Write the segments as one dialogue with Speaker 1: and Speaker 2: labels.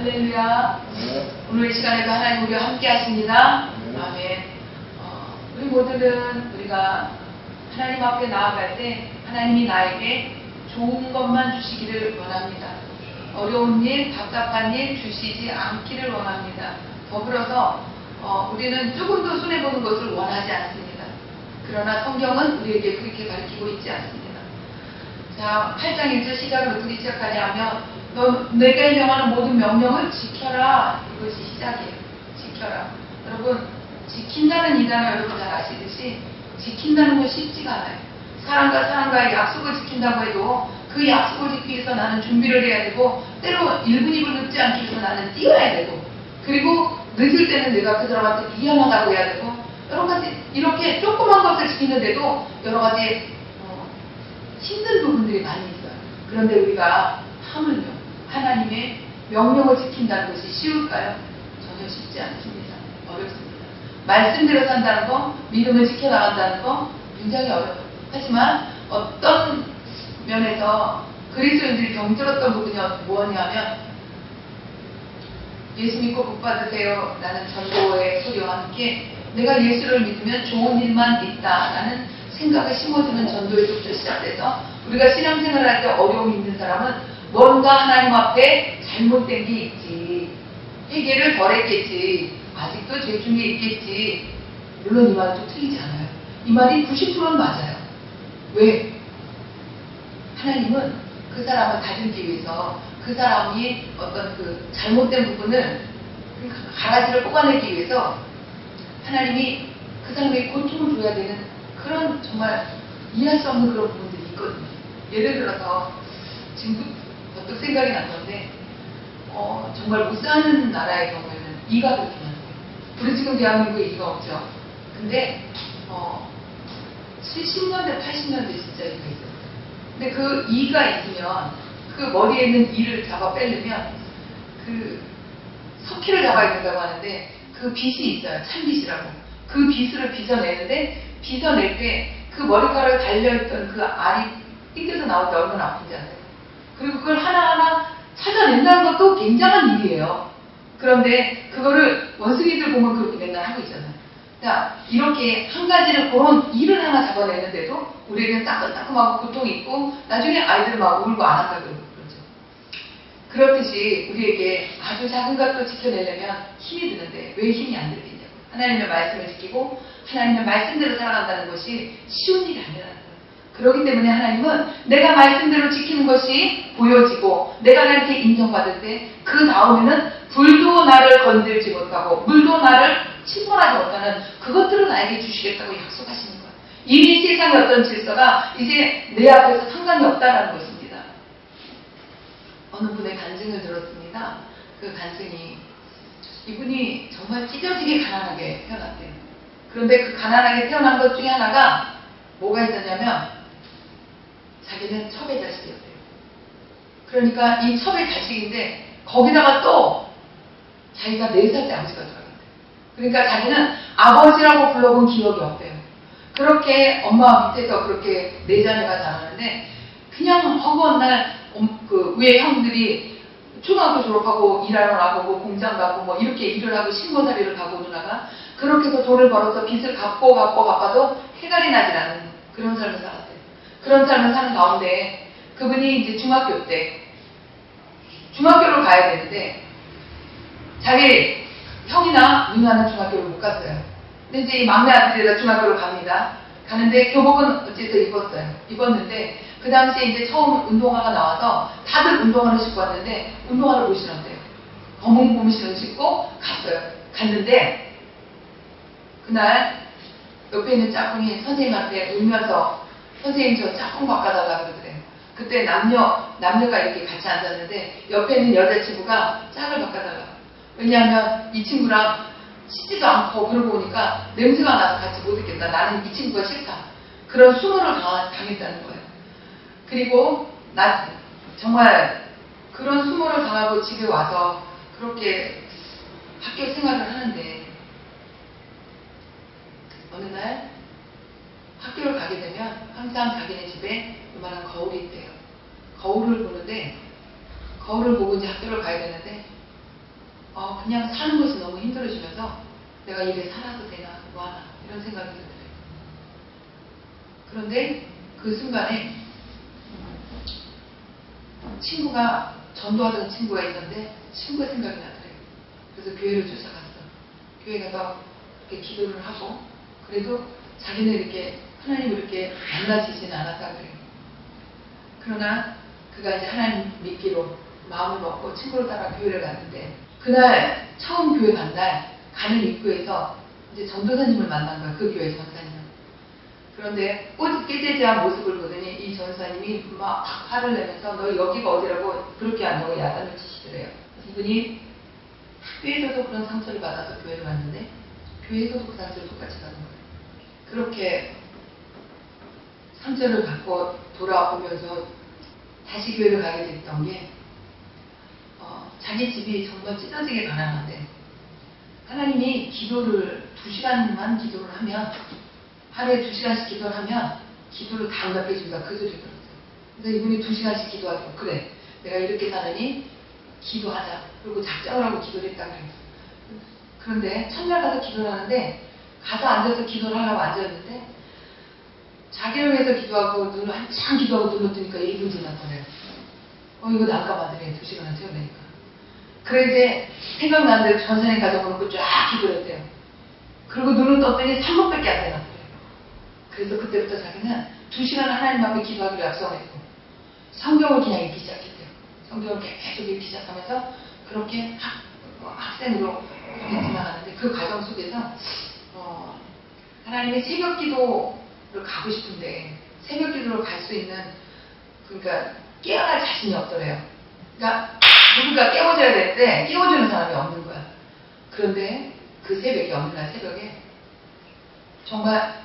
Speaker 1: 할렐루야. 오늘 이 시간에도 하나님 우리와 함께 하십니다. 아멘. 우리 모두는 우리가 하나님 앞에 나아갈 때 하나님이 나에게 좋은 것만 주시기를 원합니다. 어려운 일, 답답한 일 주시지 않기를 원합니다. 더불어서 우리는 조금도 손해보는 것을 원하지 않습니다. 그러나 성경은 우리에게 그렇게 가르치고 있지 않습니다. 자, 8장 1절 시작을 어떻게 시작하냐 하면 내가 명하는 모든 명령을 지켜라. 이것이 시작이에요. 지켜라. 여러분, 지킨다는 이 단어 여러분 잘 아시듯이 지킨다는 건 쉽지가 않아요. 사람과 사람과의 약속을 지킨다고 해도 그 약속을 지키기 위해서 나는 준비를 해야 되고, 때로 1분 2분 늦지 않기 위해서 나는 뛰어야 되고, 그리고 늦을 때는 내가 그 사람한테 미안하다고 해야 되고, 여러 가지 이렇게 조그만 것을 지키는데도 여러 가지 힘든 부분들이 많이 있어요. 그런데 우리가 하물며 하나님의 명령을 지킨다는 것이 쉬울까요? 전혀 쉽지 않습니다. 어렵습니다. 말씀대로 산다는 거, 믿음을 지켜나간다는 거 굉장히 어려워요. 하지만 어떤 면에서 그리스도인들이 병들었던 부분이 뭐냐면, 예수 믿고 복 받으세요 라는 전도의 소리와 함께 내가 예수를 믿으면 좋은 일만 있다 라는 생각을 심어주는 전도에서부터 시작돼서, 우리가 신앙생활을 할 때 어려움이 있는 사람은 뭔가 하나님 앞에 잘못된 게 있지, 회개를 덜 했겠지, 아직도 죄 중에 있겠지. 물론 이 말도 틀리지 않아요. 이 말이 90%는 맞아요. 왜? 하나님은 그 사람을 다듬기 위해서 그 사람이 어떤 그 잘못된 부분을, 가라지를 뽑아내기 위해서 하나님이 그 사람에게 고통을 줘야 되는 그런 정말 이해할 수 없는 그런 부분들이 있거든요. 예를 들어서 지금 어떤 생각이 난 건데, 정말 못 사는 나라의 경우에는 이가 그렇게 많아요. 우리 지금 대한민국에 이가 없죠. 근데 70년대, 80년대 진짜 이가 있어요. 근데 그 이가 있으면 그 머리에 있는 이를 잡아 빼려면 그 석회를 잡아야 된다고 하는데, 그 빗이 있어요. 참빗이라고. 그 빗을 빗어내는데, 빗어낼 때 그 머리카락에 달려있던 그 알이 삐져서 나올 때 얼마나 아픈지 아세요? 그리고 그걸 하나하나 찾아낸다는 것도 굉장한 일이에요. 그런데 그거를 원숭이들 보면 그렇게 맨날 하고 있잖아요. 자, 이렇게 한 가지를 그런 일을 하나 잡아내는데도 우리에게는 따끔따끔하고 고통이 있고, 나중에 아이들 막 울고 안 한다고 그러죠. 그렇듯이 우리에게 아주 작은 것도 지켜내려면 힘이 드는데 왜 힘이 안 들겠냐고. 하나님의 말씀을 지키고 하나님의 말씀대로 살아간다는 것이 쉬운 일이 아니라는 거예요. 그렇기 때문에 하나님은 내가 말씀대로 지키는 것이 보여지고 내가 이렇게 인정받을 때 그 다음에는 불도 나를 건들지 못하고 물도 나를 침몰하지 못하는 그것들을 나에게 주시겠다고 약속하시는 거예요. 이미 세상의 어떤 질서가 이제 내 앞에서 상관이 없다는 것입니다. 어느 분의 간증을 들었습니다. 그 간증이, 이분이 정말 찢어지게 가난하게 태어났대요. 그런데 그 가난하게 태어난 것 중에 하나가 뭐가 있었냐면, 자기는 첩의 자식이었대요. 그러니까 이 첩의 자식인데 거기다가 또 자기가 4살 때 아버지가 돌아갔대요. 그러니까 자기는 아버지라고 불러본 기억이 없대요. 그렇게 엄마 밑에서 그렇게 4자녀가 자라는데, 그냥 허구한 날 그 위에 형들이 초등학교 졸업하고 일하러 나가고 공장 가고 뭐 이렇게 일을 하고 신고살이를 가고, 누나가 그렇게 해서 돈을 벌어서 빚을 갚아도 해갈이 나질 않는 그런 삶을 살았대요. 그런 삶을 사는 가운데 그분이 이제 중학교 때 중학교를 가야 되는데 자기 형이나 누나는 중학교를 못 갔어요. 근데 이제 이 막내 아들이라 중학교를 갑니다. 가는데 교복은 어쨌든 입었는데 그 당시에 이제 처음 운동화가 나와서 다들 운동화를 신고 왔는데 운동화를 못 신었대요. 검은 고무신을 신고 갔는데 그날 옆에 있는 짝꿍이 선생님한테 울면서, 선생님 저 짝꿍 바꿔달라고 그러더래요. 그때 남녀가 이렇게 같이 앉았는데 옆에 있는 여자친구가 짝을 바꿔달라고. 왜냐하면 이 친구랑 씻지도 않고 그러고 보니까 냄새가 나서 같이 못 있겠다. 나는 이 친구가 싫다. 그런 수모를 당했다는 거예요. 그리고 정말 그런 수모를 당하고 집에 와서 그렇게 학교 생활을 하는데, 어느 날 학교를 가게 되면 항상 자기네 집에 요만한 거울이 있대요. 거울을 보는데, 거울을 보고 이제 학교를 가야 되는데 그냥 사는 것이 너무 힘들어지면서 내가 이래 살아도 되나 뭐하나 이런 생각이 들더래요. 그런데 그 순간에 친구가 전도하던 친구가 있었는데 친구가 생각이 나더래요. 그래서 교회를 쫓아갔어. 교회 가서 이렇게 기도를 하고 그래도 자기는 이렇게 하나님을 이렇게 만나지지는 않았다 그래요. 그러나 그가 이제 하나님 믿기로 마음을 먹고 친구를 따라 교회를 갔는데 그날 처음 교회 간 날 가는 입구에서 이제 전도사님을 만난 거야. 그 교회 전사님은. 그런데 깨재재한 모습을 보더니 이 전사님이 막 화를 내면서 너 여기가 어디라고 그렇게 안다고 야단을 치시더래요. 이분이 학교에서도 그런 상처를 받아서 교회를 왔는데 교회에서도 그 상처를 똑같이 받은 거예요. 그렇게 상처를 받고 돌아오면서 다시 교회를 가게 됐던 게 자기 집이 정말 찢어지게 가난한데 하나님이 기도를 2시간만 기도를 하면 하루에 2시간씩 기도를 하면 기도를 다 응답해 준다 그 소리 들었어요. 그래서 이분이 2시간씩 기도하고 그래 내가 이렇게 사느니 기도하자 그리고 작정을 하고 기도를 했다고 해요. 그런데 첫날 가서 기도를 하는데 가서 앉아서 기도를 하려고 앉았는데 자기를 위해서 기도하고 눈을 한참 기도하고 눈을 뜨니까 1분 지났잖아요. 이거 난감하더래 2시간을 태워내니까. 그래 이제 생각나는 대로 전사님 가져오고 쫙 기도를 했대요. 그리고 눈을 떴더니 3분밖에 안 되나 보래요. 그래서 그때부터 자기는 2시간 하나님 앞에 기도하기로 약속했고 성경을 그냥 읽기 시작했대요. 성경을 계속 읽기 시작하면서 그렇게 학생으로 지나가는데 그 과정 속에서 하나님의 새벽 기도를 가고 싶은데 새벽 기도를 갈 수 있는 그러니까 깨어날 자신이 없더래요. 그러니까 누군가 깨워줘야 되는데 깨워주는 사람이 없는 거야. 그런데 그 새벽에 어느 날 새벽에 정말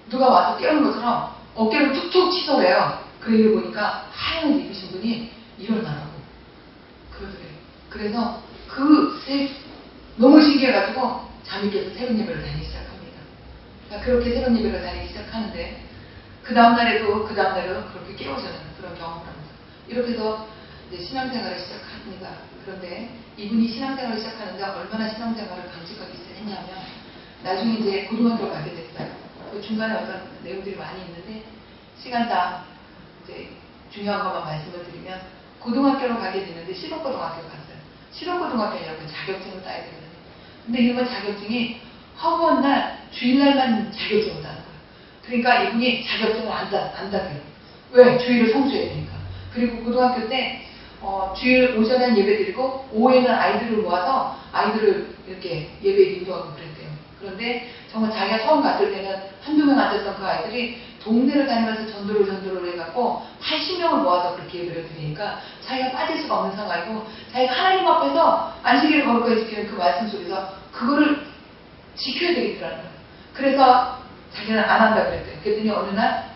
Speaker 1: 누가 와서 깨우는 것처럼 어깨를 툭툭 치더래요. 그 일을 보니까 하얀 옷 입으신 분이 일어나라고 그러더래요. 그래서 너무 신기해가지고 잠이 깨서 새벽 예배를 다니기 시작합니다. 그러니까 그렇게 새벽 예배를 다니기 시작하는데 그 다음날에도 그렇게 깨워주는 그런 경험을 하면서 이렇게 해서 이제 신앙생활을 시작합니다. 그런데 이분이 신앙생활을 시작하는데 얼마나 신앙생활을 강직하게 했냐면 나중에 이제 고등학교를 가게 됐어요. 그 중간에 어떤 내용들이 많이 있는데 시간상 이제 중요한 것만 말씀을 드리면 고등학교로 가게 됐는데 실업고등학교를 갔어요. 실업고등학교라고 자격증을 따야 되거든요. 근데 이번 자격증이 허구한 날 주일날만 자격증을 따는 거예요. 그러니까 이분이 자격증을 안 따게요. 왜? 주일을 성수해야 되니까. 그리고 고등학교 때 주일 오전엔 예배 드리고 오후에는 아이들을 모아서 아이들을 이렇게 예배에 인도하고 그랬대요. 그런데 정말 자기가 처음 갔을 때는 한두 명 앉았던 그 아이들이 동네를 다니면서 전도를 해갖고 80명을 모아서 그렇게 예배를 드리니까 자기가 빠질 수가 없는 상황이고 자기가 하나님 앞에서 안식일을 거룩하게 지키는 그 말씀 속에서 그거를 지켜야 되겠더라는 거예요. 그래서 자기는 안 한다 그랬대요. 그랬더니 어느 날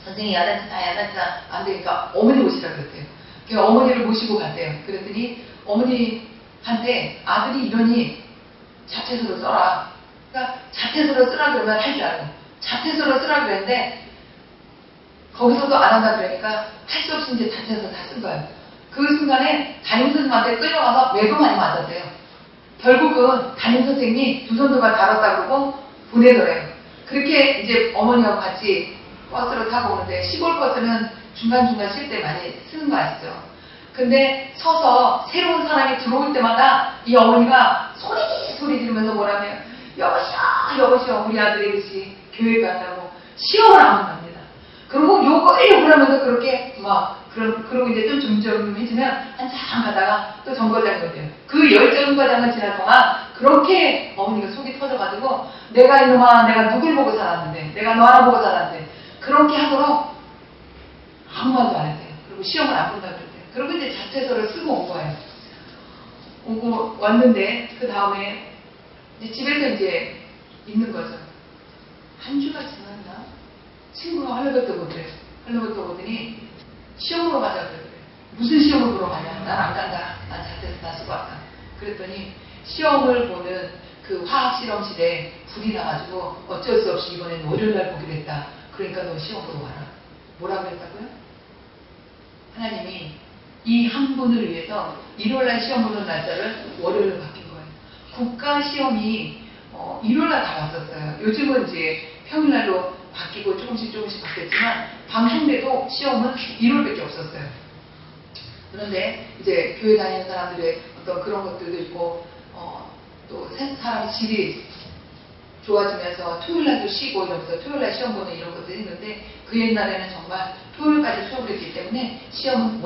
Speaker 1: 선생님이 야단치나 안 되니까 어머니 모시라 그랬대요. 그래서 어머니를 모시고 갔대요. 그랬더니 어머니한테 아들이 이러니 자퇴서를 써라. 그러니까 자퇴서를 쓰라 그러면 할 줄 알고 자퇴서를 쓰라 그랬는데 거기서도 안 한다 그러니까 할 수 없이 이제 자퇴서 다 쓴 거예요. 그 순간에 담임선생님한테 끌려가서 매도 많이 맞았대요. 결국은 담임선생님이 두 손도 다 달았다 그러고 보내더래요. 그렇게 이제 어머니하고 같이 버스를 타고 오는데 시골 버스는 중간중간 쉴 때 많이 쓰는 거 아시죠? 근데 서서 새로운 사람이 들어올 때마다 이 어머니가 소리 지르면서 뭐라면 여보시오 우리 아들이 이것이 교회 간다고 시험을 하면 갑니다. 그리고 욕을 하면서 그렇게 그러고 이제 좀 점점해지면 한참 가다가 또 정거장이 오대요. 그 열정거장을 지날 동안 그렇게 어머니가 속이 터져가지고 내가 이놈아 내가 누굴 보고 살았는데 내가 너 하나 보고 살았는데 그렇게 하도록 아무 말도 안 했대요. 그리고 시험을 안 본다고 그랬대요. 그리고 이제 자퇴서를 쓰고 온 거예요. 오고 왔는데 그 다음에 이제 집에서 이제 있는 거죠. 한 주가 지났나? 친구가 할로버터 보더래요. 할로버터 보더니 시험 보러 가자 그러더래요. 무슨 시험을 보러 가냐? 난 안 간다. 난 자퇴서 다 쓰고 왔다. 그랬더니 시험을 보는 그 화학 실험실에 불이 나가지고 어쩔 수 없이 이번엔 월요일날 보기로 했다. 그러니까 너 시험 보러 와라. 뭐라 그랬다고요? 하나님이 이 한 분을 위해서 일요일날 시험 보는 날짜를 월요일로 바뀐 거예요. 국가 시험이 일요일날 다 왔었어요. 요즘은 이제 평일날로 바뀌고 조금씩 바뀌었지만 방송대도 시험은 일요일밖에 없었어요. 그런데 이제 교회 다니는 사람들의 어떤 그런 것들도 있고 또 사람의 질이 좋아지면서 토요일날도 쉬고 이러면서 토요일날 시험 보는 이런 것도 했는데 그 옛날에는 정말 토요일까지 수업을 했기 때문에 시험은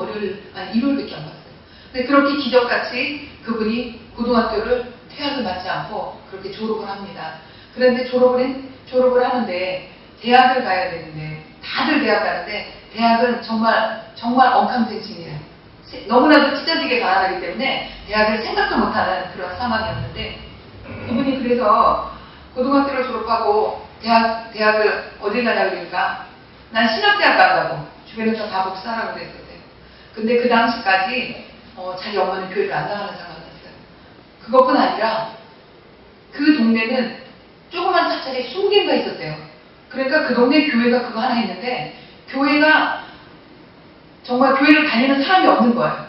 Speaker 1: 일요일밖에 안 봤어요. 근데 그렇게 기적같이 그분이 고등학교를 퇴학을 맞지 않고 그렇게 졸업을 합니다. 그런데 졸업을 하는데 대학을 가야 되는데 다들 대학 가는데 대학은 정말 엉캉생심이에요. 너무나도 찢어지게 가난하기 때문에 대학을 생각도 못하는 그런 상황이었는데 이분이 그래서 고등학교를 졸업하고 대학을 어딜 가냐 그러니까 난 신학대학 간다고 주변에서 다 복사하라고 그랬었대요. 근데 그 당시까지 자기 엄마는 교회를 안 나가는 상황이었어요. 그것뿐 아니라 그 동네는 조그만 사찰이 20개가 있었대요. 그러니까 그 동네 교회가 그거 하나 있는데 교회가 정말 교회를 다니는 사람이 없는 거예요.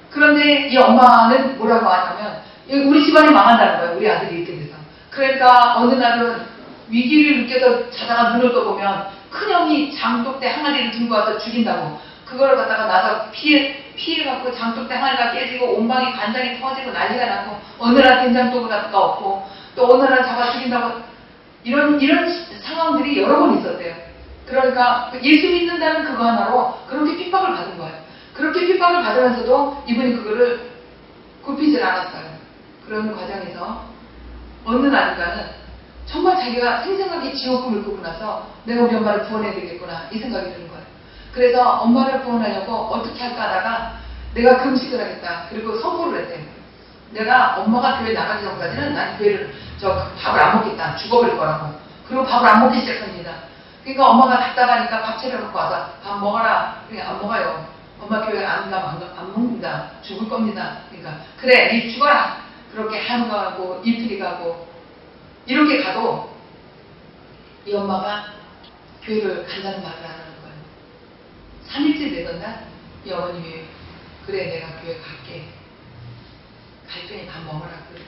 Speaker 1: 그런데 이 엄마는 뭐라고 하냐면 우리 집안이 망한다는 거예요. 우리 아들이 이렇게 돼서. 그러니까 어느 날은 위기를 느껴서 자다가 눈을 떠보면 큰형이 장독대 항아리를 들고 와서 죽인다고 그걸 갖다가 나서 피해갖고 장독대 항아리가 깨지고 온 방이 간장이 터지고 난리가 나고 어느 날 된장도구가 없고 또 어느 날 잡아 죽인다고 이런 상황들이 여러 번 있었대요. 그러니까 예수 믿는다는 그거 하나로 그렇게 핍박을 받은 거예요. 그렇게 핍박을 받으면서도 이분이 그거를 굽히질 않았어요. 그런 과정에서 어느 날인가는 정말 자기가 생생하게 지옥금을 꾸고 나서 내가 우리 엄마를 구원해야 되겠구나 이 생각이 드는 거예요. 그래서 엄마를 구원하려고 어떻게 할까 하다가 내가 금식을 하겠다. 그리고 선포를 했대요. 내가 엄마가 교회 나가기 전까지는 난 교회를 밥을 안 먹겠다. 죽어버릴 거라고. 그리고 밥을 안 먹기 시작합니다. 그러니까 엄마가 답답하니까 밥 차려놓고 와서 밥 먹어라. 그러니까 안 먹어요. 엄마 교회 안 가면 안 먹는다. 죽을 겁니다. 그러니까 그래 니 죽어라. 그렇게 하루 가고 이틀이 가고 이렇게 가도 이 엄마가 교회를 간다는 말을 안 하는 거예요. 3일째 되던 날 이 어머님이 그래 내가 교회 갈게. 갈 테니 밥 먹으라 그래.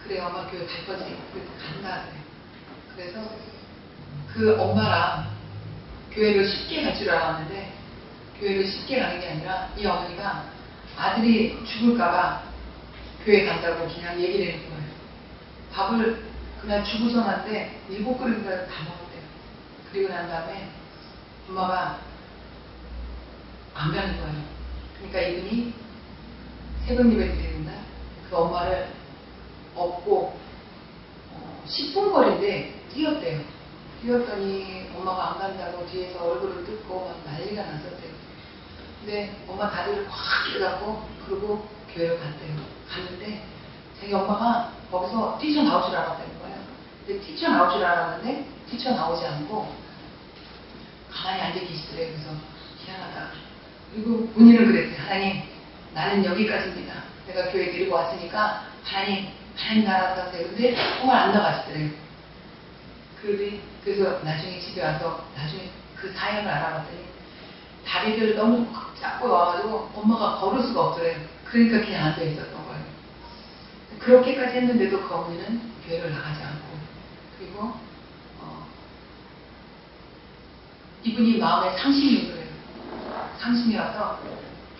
Speaker 1: 그래 엄마 교회 갈 거지. 그래서 간다 그래. 그래서 그 엄마랑 교회를 쉽게 갈 줄 알았는데 교회를 쉽게 가는 게 아니라 이 어머니가 아들이 죽을까봐 교회 간다고 그냥 얘기를 해놓은 거예요. 밥을 그냥 주고 전화인데 7그릇을 다 먹었대요. 그리고 난 다음에 엄마가 안 가는 거예요. 그러니까 이분이 새벽 예배 드리는 날 그 엄마를 업고 10분 거리인데 뛰었대요. 뛰었더니 엄마가 안 간다고 뒤에서 얼굴을 뜯고 막 난리가 났었대요. 근데 엄마 다리를 확 쥐어잡고 그러고 교회를 갔대요. 갔는데 자기 엄마가 거기서 뛰쳐나올 줄 알았다는 거예요. 근데 뛰쳐나올 줄 알았는데 뛰쳐나오지 않고 가만히 앉아 계시더래요. 그래서 희한하다. 그리고 본인은 그랬대요. 하나님 나는 여기까지입니다. 내가 교회 데리고 왔으니까 하나님 나라가세요. 근데 정말 안 나가시더래요. 그래서 나중에 집에 와서 나중에 그 사연을 알아봤더니 다리를 너무 잡고 와가지고 엄마가 걸을 수가 없더래요. 그러니까 그냥 앉아 있었던 거예요. 그렇게까지 했는데도 그 어머니는 교회를 나가지 않고 그리고 이분이 마음에 상심이 오더래요. 상심이 와서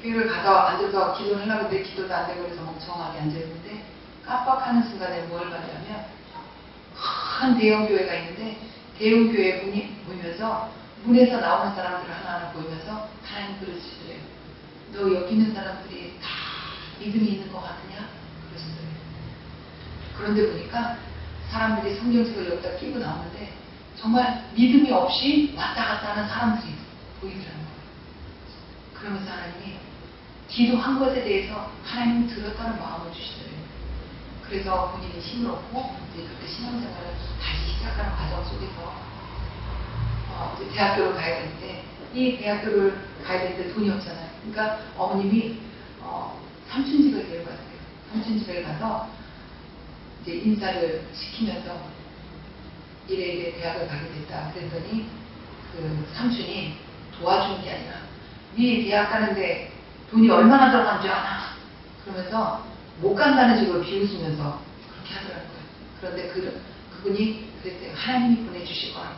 Speaker 1: 교회를 가서 앉아서 기도를 하려고 했는데 기도도 안 되고 그래서 멍청하게 앉아있는데 깜빡하는 순간에 뭘 봤냐면 큰 대형 교회가 있는데 대형 교회 문이 보이면서 문에서 나오는 사람들을 하나하나 보이면서 하나님 그러시더래요. 너 여기 있는 사람들이 다 믿음이 있는 것 같으냐? 그러시더래요. 그런데 보니까 사람들이 성경책을 여기다 끼고 나오는데 정말 믿음이 없이 왔다 갔다 하는 사람들이 보이더라는 거예요. 그러면서 하나님이 기도한 것에 대해서 하나님이 들었다는 마음을 주시더래요. 그래서 본인이 힘을 얻고 이제 그렇게 신앙생활을 다시 시작하는 과정 속에서 이제 대학교를 가야 되는데 이 대학교를 가야 되는데 돈이 없잖아요. 그러니까 어머님이 삼촌집을 데려갔어요. 삼촌집에 가서 이제 인사를 시키면서 이래 대학을 가게 됐다. 그랬더니 그 삼촌이 도와준 게 아니라 네 대학 가는데 돈이 얼마나 들어간 줄 아나? 그러면서 못 간다는 식으로 비웃으면서 그렇게 하더라는 거예요. 그런데 그분이 그랬대요. 하나님이 보내주실 거라고.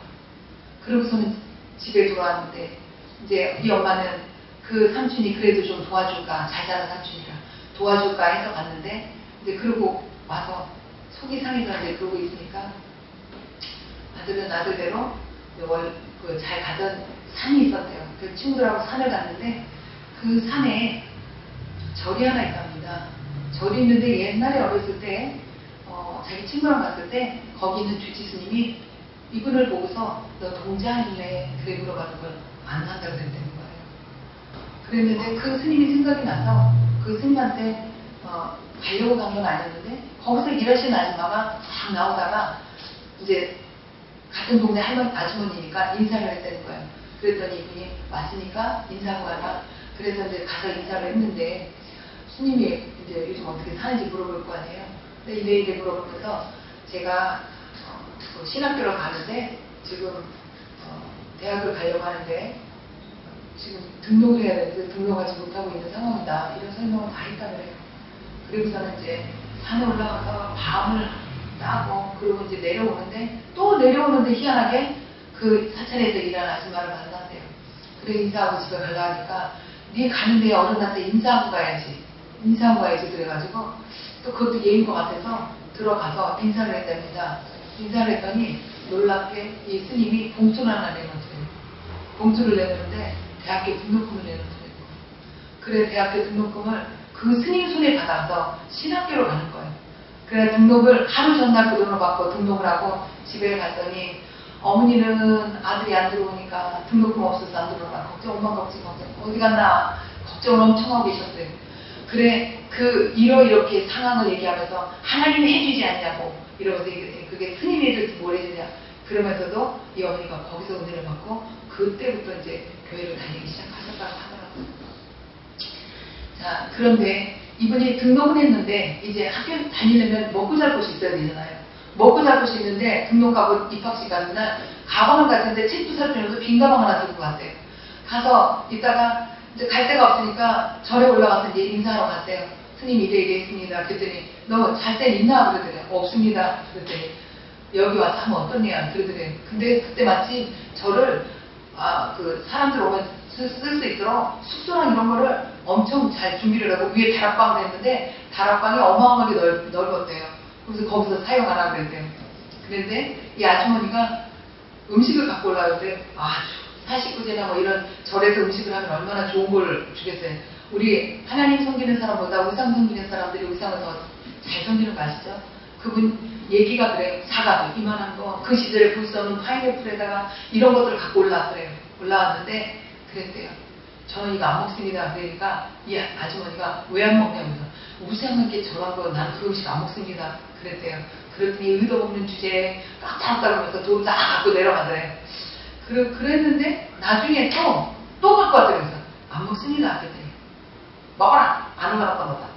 Speaker 1: 그러고서는 집에 돌아왔는데 이제 이 엄마는 그 삼촌이 그래도 좀 도와줄까, 잘 사는 삼촌이라 도와줄까 해서 갔는데 이제 그러고 와서 속이 상해서 이제 그러고 있으니까 아들은 아들대로 잘 가던 산이 있었대요. 그 친구들하고 산을 갔는데 그 산에 절이 하나 있답니다. 절이 있는데 옛날에 어렸을 때 자기 친구랑 갔을 때 거기 있는 주지 스님이 이분을 보고서 너 동자할래? 그래 물어봐도 그걸 안 한다고 그랬다는 거예요. 그랬는데 그 스님이 생각이 나서 그 스님한테 가려고 간 건 아니었는데 거기서 일하시는 아줌마가 막 나오다가 이제 같은 동네 아주머니니까 인사를 했다는 거예요. 그랬더니 이분이 왔으니까 인사하고 가라. 그래서 이제 가서 인사를 했는데 스님이 이제 요즘 어떻게 사는지 물어볼 거 아니에요. 근데 이래 물어보면서 제가 신학교로 가는데 지금 대학을 가려고 하는데 지금 등록을 해야 되는데 등록하지 못하고 있는 상황이다. 이런 설명을 다 했다 그래요. 그리고서는 이제 산에 올라가서 밤을 따고 그리고 이제 내려오는데 또 내려오는데 희한하게 그 사찰에서 일하는 아줌마를 만났대요. 그래 인사하고 집에 가려 하니까 네 가는데 어른한테 인사하고 가야지. 인사하고 가야지 그래가지고 또 그것도 예인 것 같아서 들어가서 인사를 했답니다. 인사를 했더니 놀랍게 이 스님이 봉투를 하나 내놓으세요. 봉투를 내놓는데 대학교 등록금을 내놓으세요. 그래 대학교 등록금을 그 스님 손에 받아서 신학교로 가는 거예요. 그래 등록을 하루 전날 그 돈을 받고 등록을 하고 집에 갔더니 어머니는 아들이 안 들어오니까 등록금 없어서 안 들어오나 걱정 엄마 걱정 어디 갔나 걱정을 엄청 하고 계셨어요. 그래 이렇게 상황을 얘기하면서 하나님이 해주지 않냐고 이러면서 얘기했더니 그게 스님이 해줄지 뭘 해주냐 그러면서도 이 어머니가 거기서 은혜를 받고 그때부터 이제 교회를 다니기 시작하셨다고 하더라고요. 자 그런데 이분이 등록은 했는데 이제 학교 다니려면 먹고 살 곳이 있어야 되잖아요. 먹고 살 곳이 있는데 등록하고 입학식 가는 날 가방을 갔는데 책도 살 필요없어서 빈 가방 하나 들고 갔대요. 가서 이따가 이제 갈 데가 없으니까 절에 올라가서 이제 인사하러 갔대요. 스님 이래 했습니다. 그랬더니 너 잘 때 있나? 그러더래요. 없습니다. 그랬더니 여기 와서 하면 어떠냐? 그러더래요. 근데 그때 마침 저를 그 사람들 오면 쓸 수 있도록 숙소랑 이런 거를 엄청 잘 준비를 하고 위에 다락방을 했는데 다락방이 어마어마하게 넓었대요. 그래서 거기서 사용하라고 그랬대요. 그런데 이 아주머니가 음식을 갖고 올라오는데 사식구제나 뭐 이런 절에서 음식을 하면 얼마나 좋은 걸 주겠어요. 우리 하나님 섬기는 사람보다 우상 섬기는 사람들이 우상을 더 잘 섬기는 거 아시죠? 그분 얘기가 그래요. 사과 이만한 거 그 시절에 볼 수 없는 파인애플에다가 이런 것들을 갖고 올라왔더래요. 올라왔는데 그랬대요. 저는 이거 안 먹습니다. 그러니까 이 아주머니가 왜 안 먹냐면서 우상하게 저런 거 난 그 음식 안 먹습니다. 그랬대요. 그랬더니 의도 없는 주제에 깍깍 하면서 돈 딱 갖고 내려가더래요. 그랬는데 나중에 또 갖고 왔더래요. 안 먹습니다. 그랬더니 먹어라. 안 먹어라. 먹었다.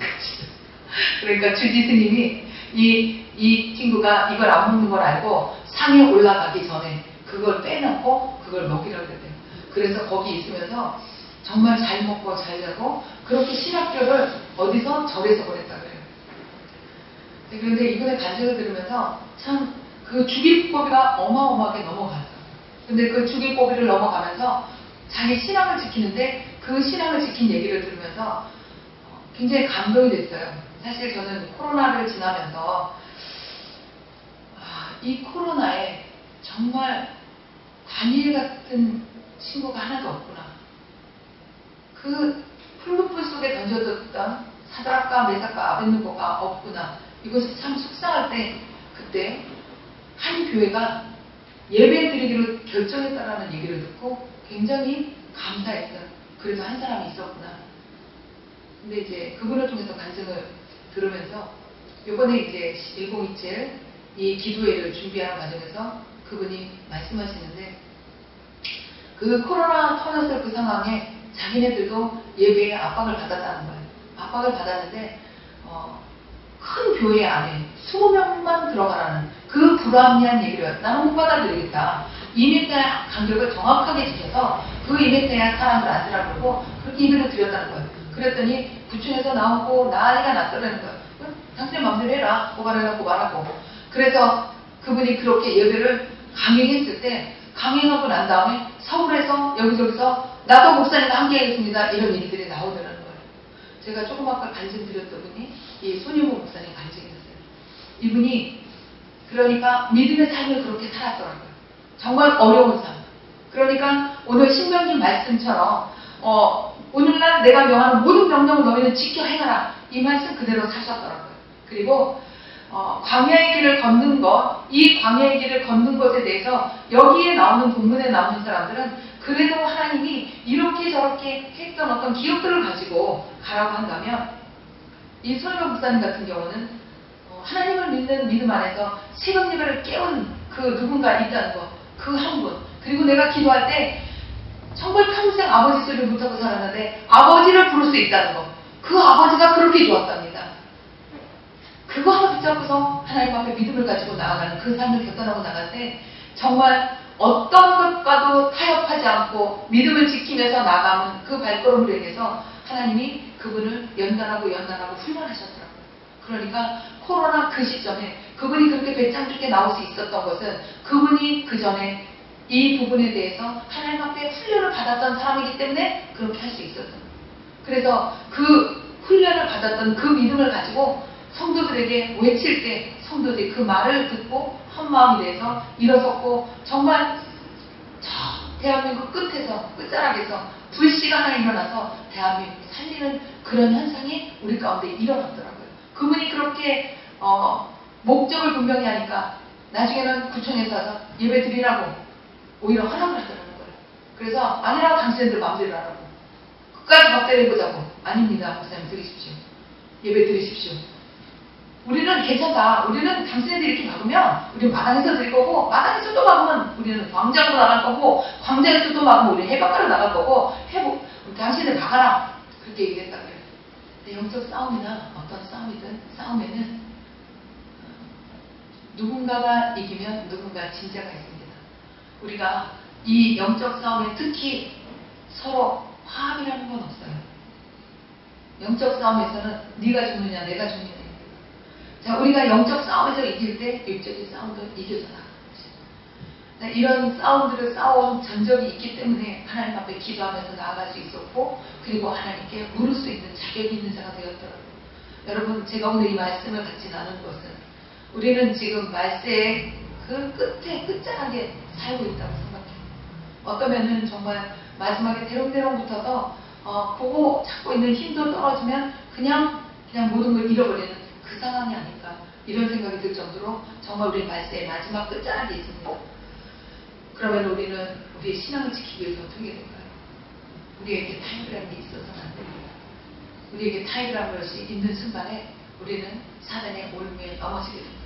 Speaker 1: 그러니까 주지 스님이 이 친구가 이걸 안 먹는 걸 알고 상에 올라가기 전에 그걸 빼놓고 그걸 먹기로 했대요. 그래서 거기 있으면서 정말 잘 먹고 잘 자고 그렇게 신학교를 어디서 절에서 보냈다 그래요. 그런데 이분의 간증을 들으면서 참 그 주기법이가 어마어마하게 넘어갔어요. 근데 그 주기법이를 넘어가면서 자기 신앙을 지키는데 그 신앙을 지킨 얘기를 들으면서 굉장히 감동이 됐어요. 사실 저는 코로나를 지나면서 이 코로나에 정말 다니엘 같은 친구가 하나도 없구나. 그 풀무불 속에 던져졌던 사드락과 메삭과 아벳느고가 없구나. 이것이 참 속상할 때 그때 한 교회가 예배 드리기로 결정했다라는 얘기를 듣고 굉장히 감사했어요. 그래도 한 사람이 있었구나. 근데 이제 그분을 통해서 간증을 들으면서 이번에 이제 1027 이 기도회를 준비하는 과정에서 그분이 말씀하시는데 그 코로나 터졌을 그 상황에 자기네들도 예배에 압박을 받았다는 거예요. 압박을 받았는데 큰 교회 안에 20명만 들어가라는 그 불합리한 얘기를 나는 못 받아들이겠다. 2m의 간격을 정확하게 지켜서 그 2m의 사람을 앉으라 그러고 그렇게 예배를 드렸다는 거예요. 그랬더니 구청에서 나오고 난리가 났더라는 거예요. 당신의 마음대로 해라. 고발하고. 그래서 그분이 그렇게 예배를 강행했을 때, 강행하고 난 다음에 서울에서 여기저기서 나도 목사님과 함께하겠습니다. 이런 일들이 나오더라는 거예요. 제가 조금 아까 간증드렸던 분이 이 손유모 목사님 간증이었어요. 이분이 그러니까 믿음의 삶을 그렇게 살았더라고요. 정말 어려운 삶. 그러니까 오늘 신명기 말씀처럼 오늘날 내가 명하는 모든 명령을 너희는 지켜 행하라. 이 말씀 그대로 사셨더라고요. 그리고 광야의 길을 걷는 것, 이 광야의 길을 걷는 것에 대해서 여기에 나오는 본문에 나오는 사람들은 그래도 하나님이 이렇게 저렇게 했던 어떤 기억들을 가지고 가라고 한다면 이 손유모 목사님 같은 경우는 하나님을 믿는 믿음 안에서 새벽 예배를 깨운 그 누군가 있다는 것, 그 한 분. 그리고 내가 기도할 때 정말 평생 아버지 소리를 못하고 살았는데 아버지를 부를 수 있다는 것. 그 아버지가 그렇게 좋았답니다. 그거 하나 붙잡고서 하나님 앞에 믿음을 가지고 나아가는 그 삶을 결단하고 나갈 때 정말 어떤 것과도 타협하지 않고 믿음을 지키면서 나가는 그 발걸음으로 인해서 하나님이 그분을 연단하고 훈련하셨더라고요. 그러니까 코로나 그 시점에 그분이 그렇게 배짱 좋게 나올 수 있었던 것은 그분이 그 전에 이 부분에 대해서 하나님 앞에 훈련을 받았던 사람이기 때문에 그렇게 할 수 있었던 거예요. 그래서 그 훈련을 받았던 그 믿음을 가지고 성도들에게 외칠 때 성도들이 그 말을 듣고 한마음이 돼서 일어섰고 정말 저 대한민국 끝자락에서 불씨가 하나 일어나서 대한민국을 살리는 그런 현상이 우리 가운데 일어났더라고요. 그분이 그렇게 목적을 분명히 하니까 나중에는 구청에서 와서 예배 드리라고 오히려 허락을 하더라는 거예요. 그래서 아니라고 당신들 마음대로 하라고. 끝까지 박대해보자고. 아닙니다. 목사님 드리십시오. 예배 드리십시오. 우리는 괜찮다. 우리는 당신들이 이렇게 막으면 우리는 마당에서 드릴 거고 마당에서 또 막으면 우리는 광장으로 나갈 거고 광장에서 또 막으면 우리는 해변가로 나갈 거고 당신들 막아라. 그렇게 얘기했다고요. 근데 영적 싸움이나 어떤 싸움에는 누군가가 이기면 누군가 진짜가 있습니다. 우리가 이 영적 싸움에 특히 서로 화합이라는 건 없어요. 영적 싸움에서는 네가 죽느냐 내가 죽느냐. 자, 우리가 영적 싸움에서 이길 때 육적인 싸움도 이겨서 나가는 거죠. 이런 싸움들을 싸워온 전적이 있기 때문에 하나님 앞에 기도하면서 나아갈 수 있었고 그리고 하나님께 물을 수 있는 자격이 있는 자가 되었더라고요. 여러분 제가 오늘 이 말씀을 같이 나눈 것은 우리는 지금 말세의 그 끝자락에 살고 있다고 생각해요. 어떠면은 정말 마지막에 대롱대롱 붙어서 보고 찾고 있는 힘도 떨어지면 그냥 모든 걸 잃어버리는 그 상황이 아닐까 이런 생각이 들 정도로 정말 우리 말세의 마지막 끝자락에 있습니다. 그러면 우리는 우리의 신앙을 지키기 위해서 어떻게 될까요? 우리에게 타협이라는 게 있어서는 안 됩니다. 우리에게 타협이라는 것이 있는 순간에 우리는 사단의 올무에 넘어지게 됩니다.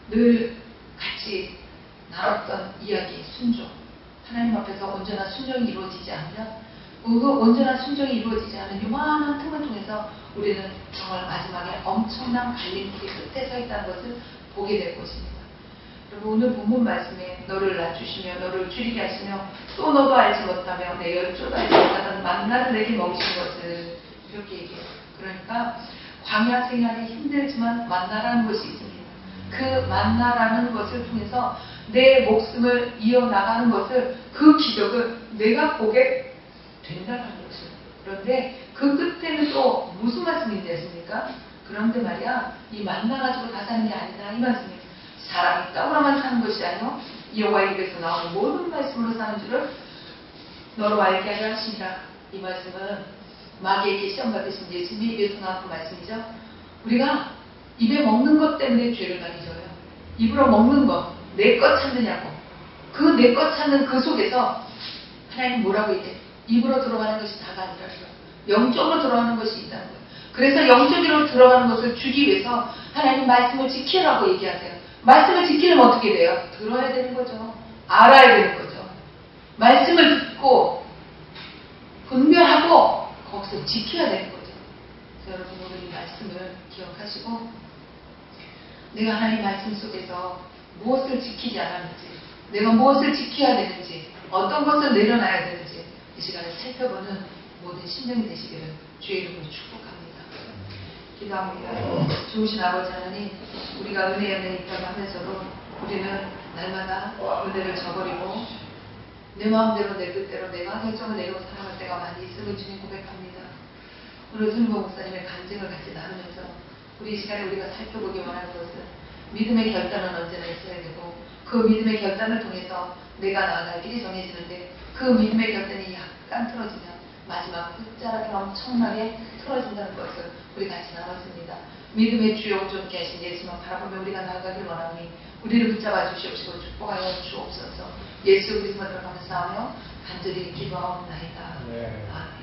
Speaker 1: 늘 같이 나눴던 이야기, 순종. 하나님 앞에서 온전한 순종이 이루어지지 않으면 그 온전한 순종이 이루어지지 않은 요만한 틈을 통해서 우리는 정말 마지막에 엄청난 갈림길의 끝에 서 있다는 것을 보게 될 것입니다. 여러분 오늘 본문 말씀에 너를 낮추시며 너를 줄이게 하시며 또 너도 알지 못하며 내 열조도 알지 못하던 만나를 내게 먹이신 것을 이렇게 얘기해요. 그러니까 광야 생활이 힘들지만 만나라는 것이 있습니다. 그 만나라는 것을 통해서 내 목숨을 이어나가는 것을 그 기적을 내가 보게 된다는 것이에요. 그런데 그 끝에는 또 무슨 말씀이 있겠습니까? 그런데 말이야 이 만나가지고 다 사는 게 아니다 이 말씀이에요. 사람이 떡으로만 사는 것이 아니요 여호와의 입에서 나오는 모든 말씀으로 사는 줄을 너로 알게 하려 하시니라. 이 말씀은 마귀에게 시험 받으신 예수님의 입에서 나온 그 말씀이죠. 우리가 입에 먹는 것 때문에 죄를 많이 져요. 입으로 먹는 것, 내 것 찾느냐고. 그 내 것 찾는 그 속에서 하나님 뭐라고 얘기해? 입으로 들어가는 것이 다가 아니라 영적으로 들어가는 것이 있다는 거예요. 그래서 영적으로 들어가는 것을 주기 위해서 하나님 말씀을 지키라고 얘기하세요. 말씀을 지키려면 어떻게 돼요? 들어야 되는 거죠. 알아야 되는 거죠. 말씀을 듣고 분별하고 거기서 지켜야 되는 거죠. 그래서 여러분 오늘 이 말씀을 기억하시고 내가 하나님 말씀 속에서 무엇을 지키지 않았는지 내가 무엇을 지켜야 되는지 어떤 것을 내려놔야 되는지 이 시간에 살펴보는 모든 심령이 되시기를 주의 이름으로 축복합니다. 기도합니다. 좋으신 아버지 하나님, 우리가 은혜 안에 있다고 하면서도 우리는 날마다 은혜를 저버리고 내 마음대로 내 뜻대로 내가 결정을 내리고 살아갈 때가 많이 있음을 주님 고백합니다. 오늘 손보 목사님의 간증을 같이 나누면서 우리 이 시간에 우리가 살펴보기 원하는 것은 믿음의 결단은 언제나 있어야 되고 그 믿음의 결단을 통해서 내가 나아갈 길이 정해지는데 그 믿음의 결단이 약간 틀어지면 마지막 끝자락에 엄청나게 틀어진다는 것을 우리 같이 나눴습니다. 믿음의 주요 온전케 하신 예수만 바라보며 우리가 나아가길 원하니 우리를 붙잡아 주시옵시고 축복하여 주옵소서. 예수 그리스도를 감사하며 간절히 기도하옵나이다.
Speaker 2: 네.
Speaker 1: 아멘.